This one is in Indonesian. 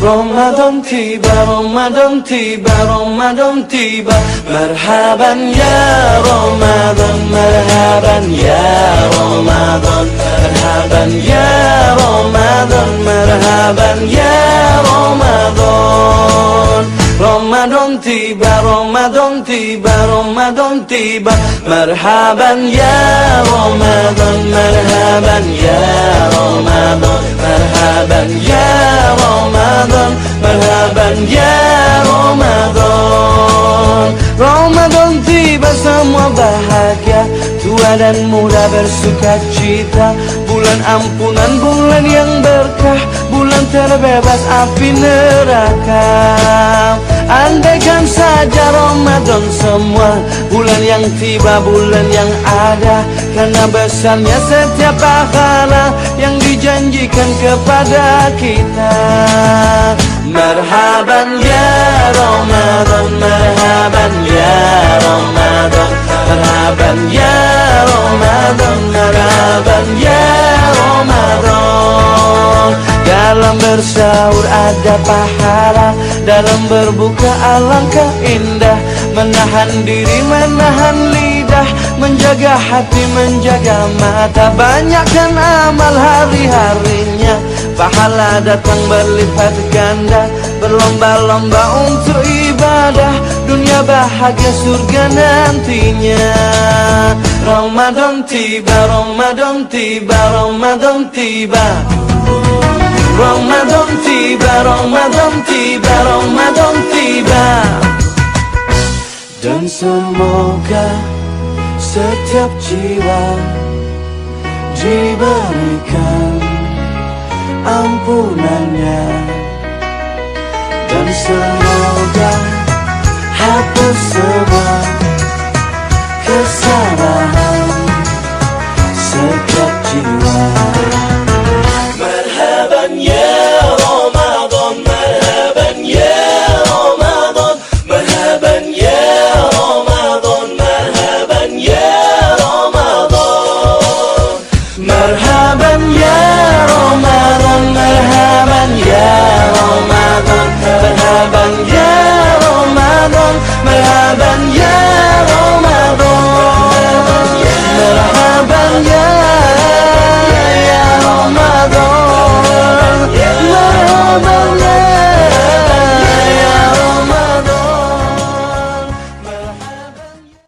Ramadan tiba, Ramadan tiba, Ramadan tiba. Marhaban ya Ramadan, marhaban ya Ramadan, marhaban ya Ramadan, marhaban ya Ramadan. Ramadan tiba, Ramadan tiba, Ramadan tiba. Marhaban ya Ramadan, marhaban ya Ramadan, marhaban ya Ramadan, marhaban ya Ramadan. Ramadan tiba, semua bahagia, tua dan muda bersuka cita. Bulan ampunan, bulan yang berkah, bulan terbebas api neraka. Andaikan saja Ramadan semua, bulan yang tiba, bulan yang ada, karena besarnya setiap pahala yang dijanjikan kepada kita. Marhaban ya Ramadan, marhaban ya Ramadan, marhaban ya Ramadan, marhaban ya Ramadan. Dalam bersahur ada pahala, dalam berbuka alangkah indah. Menahan diri, menahan lidah, menjaga hati, menjaga mata. Banyakkan amal hari-harinya, pahala datang berlipat ganda. Berlomba-lomba untuk ibadah, dunia bahagia, surga nantinya. Ramadan tiba, Ramadan tiba, Ramadan tiba. Ramadan tiba, Ramadan tiba, Ramadan tiba. Dan semoga setiap jiwa diberikan ampunannya, dan semoga hapus semua kesalahan setiap jiwa. Marhaban ya Ramadan, marhaban ya Ramadan, marhaban ya Ramadan, marhaban ya Ramadan, marhaban ya